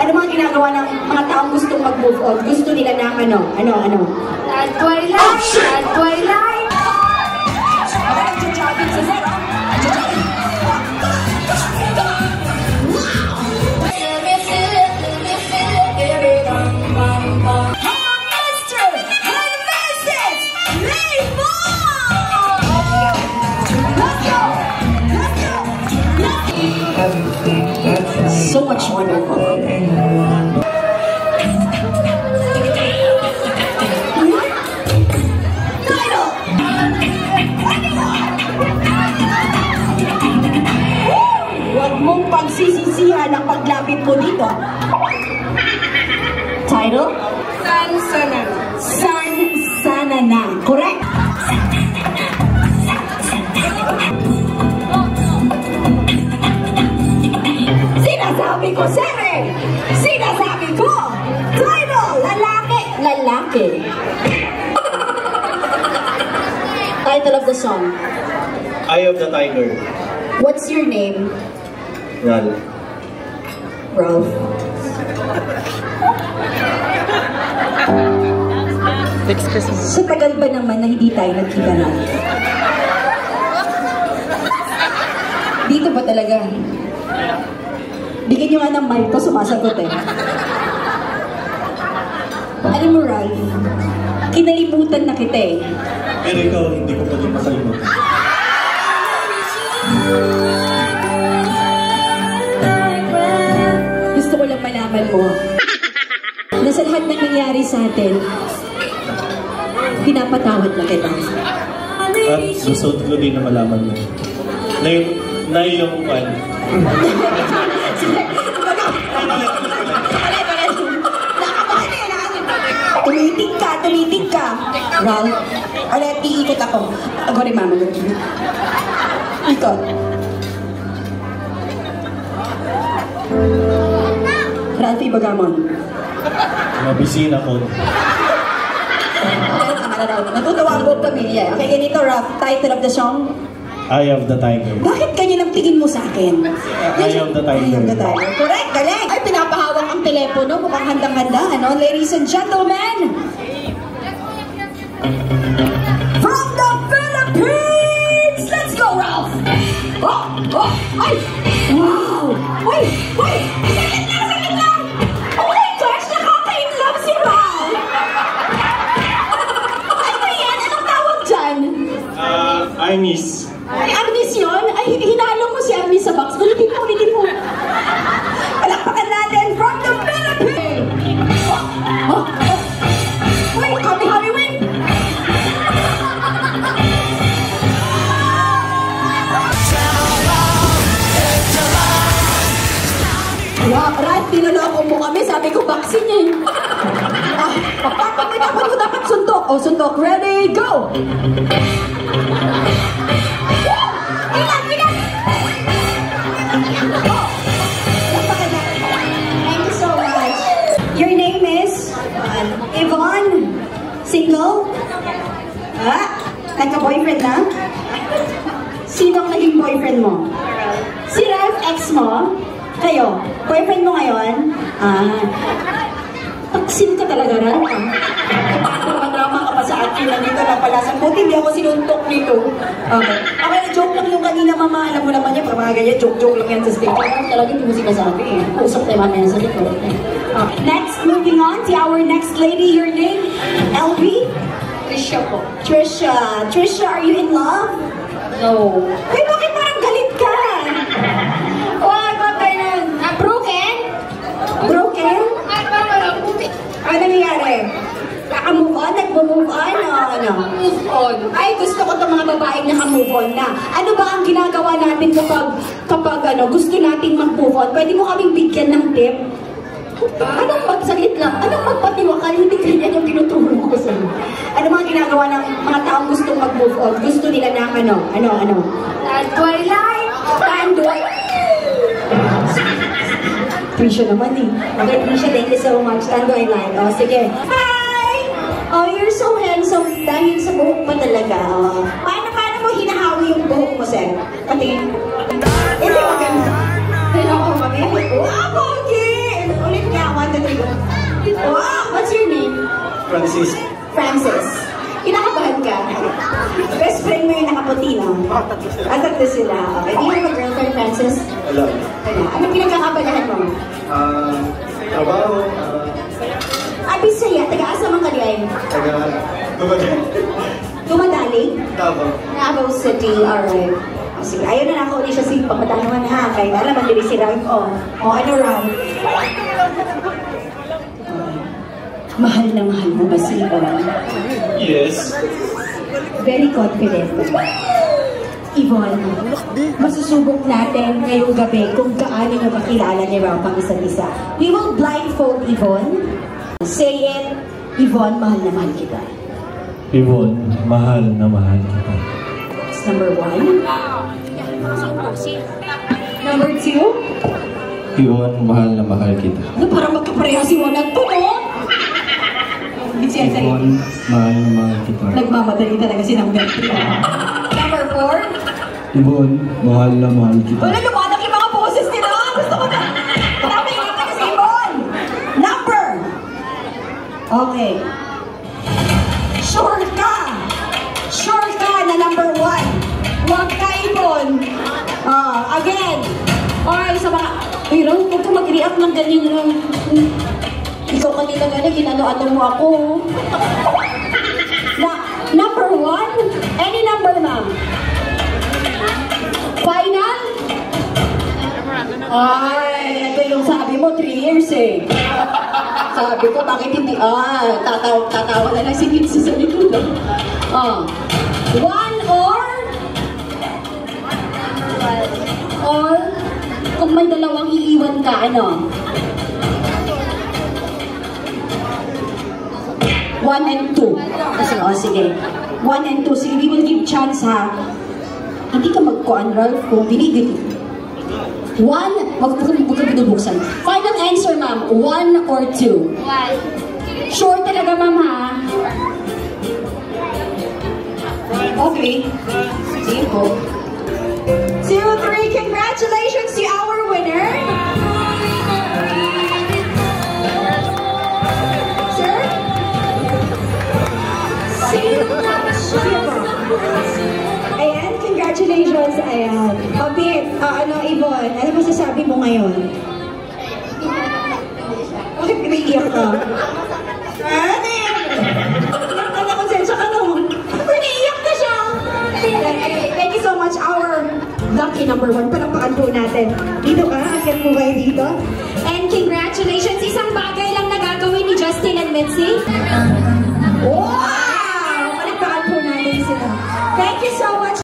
Ano mga ginagawa ng mga taong gustong mag-move on? Gusto nila ng ano? At twilight! At twilight! Nagja-jogging sa zero. So much wonderful. Huwag mong pagsisisihan ang paglapit mo dito. Title? San Sana. San Sana Na. Correct? Sinasabi ko, Sere! Sinasabi ko! Title! Lalaki! Lalaki! Title of the song? Eye of the Tiger. What's your name? Ralph. Ralph. Next Christmas. Sa tagal ba naman na hindi tayo nagkita na? Dito ba talaga? Bigyan nyo nga ng mic ko, sumasagot eh. Alam mo, Ralph, kinalimutan na kita eh. Pero ikaw, hindi ko pa din makalimutan. Gusto ko lang malaman mo na sa lahat ng nangyari sa atin, pinapatawad na kita. At gusto ko din na malaman mo. Na yung one. Tumitig ka. Ralph, ulit, iikot ako. Ako rin, mama. Ikot. Ralph, Ibagamon. Mabisina ko. Natutuwa ang buong pamilya. Okay, ganito, Ralph. Title of the song? Eye of the Tiger. Bakit ganyan ang tingin mo sa akin? Eye of the Tiger. Eye of the Tiger. Correct, galing. Ay, pinapahawak ang telepono. Mukhang handang-handa, ano? Ladies and gentlemen, from the Philippines, let's go, Ralph! Ay! Wow! Wait! Sakit lang! Oh my gosh! Nakaka-in-love si Ralph! Ano ba yan? Anong tawag dyan? Agnes. Ay, Agnes yun? Ay, hinalo mo si Agnes sa box. Ulitin mo. Palakpakan natin from the Philippines! Wait, kami, wait! Wow, Ralph, tinuloko mo kami. Sabi ko, vaccine eh. Dapat suntok. Oh, suntok. Ready, go! Thank you so much. Your name is? Yvonne? Single? Nagka-boyfriend na? Sino ang naging boyfriend mo? Si Ralph, ex mo? Kayo? Boyfriend mo ngayon? Taksin ka talaga, Ralph. Drama ka pa sa akin. Nandito na pala. Sa buti, hindi ako sinuntok nito. Okay, joke lang yung kanina, mama. Alam mo naman yan, para mga ganyan, joke lang yan sa stage. Talaga hindi mo sinasabi eh. Usap tayo mamaya sa likod. Next, moving on to our next lady. Your name? LB? Trisha po. Trisha. Trisha, are you in love? No. Hey, bakit parang galit ka? Wag, bakit na? Broken? Broken? Ay, parang puti. Ano nangyayari? Naka-move on? Nag-move on? Ano? Move on. Ay, gusto ko itong mga babaeng naka-move on na. Ano ba ang ginagawa natin kapag gusto nating mag-move on? Pwede mo kaming bigyan ng tip? Anong magsalit lang? Anong magpatiwakal? Hindi ganyan yung tinuturo ko sa iyo. Ano mga ginagawa ng mga taong gustong mag-move on? Gusto nila ng ano? At twilight. Trisha naman eh. Okay, Trisha, thank you so much. Tanduay-light. O, sige. Hi! Oh, you're so handsome dahil sa buhok mo talaga. Paano mo hinahawi yung buhok mo, Sir? Pati, hindi maganda. Hindi ako kami. Wow, pogi! Ulit nga, 1, 2, 3, go. Wow! What's your name? Francis. Francis. Kinakabahan ka? Best friend mo yung nakaputi, no? Tatlo sila. Okay. Do you have a girlfriend, Francis? Wala. Wala. Anong pinagkakabalahan mo? Trabaho. Bisaya. Taga-asa man ka diyan? Dumadaling? Davao City. Alright. Sige, ayaw na ako ulit siya si pagmatanuhan ha. Kaya na naman din si Ram. O ano Ram? Mahal na mahal mo ba si Yvonne? Yes. Very confident. Yvonne, masusubok natin ngayong gabi kung gaano nyo kakilala ni Ram ang isa't isa. We will blindfold Yvonne. Say it, Yvonne, mahal na mahal kita. Yvonne, mahal na mahal kita. That's number 1. Number 2. Yvonne, mahal na mahal kita. Ano, parang magkapareha si Juan at to, no? Yvonne, mahal na mahal kita. Nagmamadali talaga si number 3. Number 4. Yvonne, mahal na mahal kita. Wala, lumanak yung mga boses nila. Gusto ko na. Marami nga ka si Yvonne. Number. Okay. Sure ka. Sure ka na number 1. Huwag ka, Yvonne. Again. Okay, sa mga... Pero, huwag ka mag-react ng ganyan lang. Ikaw kanina gano'n, ginano-ano mo ako. Number 1? Any number, ma'am? Final? Ay, ito yung sabi mo, 3 years eh. Sabi ko, bakit hindi? Tatawa na lang si Kitsi sa likod. 1 or kung may dalawang iiwan ka, ano? 1 and 2. Sige. 1 and 2. Sige, we will give chance, ha? Hindi ka magkuhan, Ralph, kung binigit. 1, wag ka binubuksan. Final answer, ma'am. 1 or 2? 1. Sure talaga, ma'am, ha? Okay. Sige po. 2-3, congratulations to our winner. Sir? Ayan, congratulations. Ayan. Yvonne, ano masasabi mo ngayon? Bakit pinaiiyak ka? Konsensya ka no? Pinaiiyak ka siya! Thank you so much, our lucky number 1. Palapakan po natin. Dito ka, akit mo kayo dito. And congratulations, isang bagay lang nagagawin ni Justin and Mitzi. Wow! Palapakan po natin sila. Thank you so much.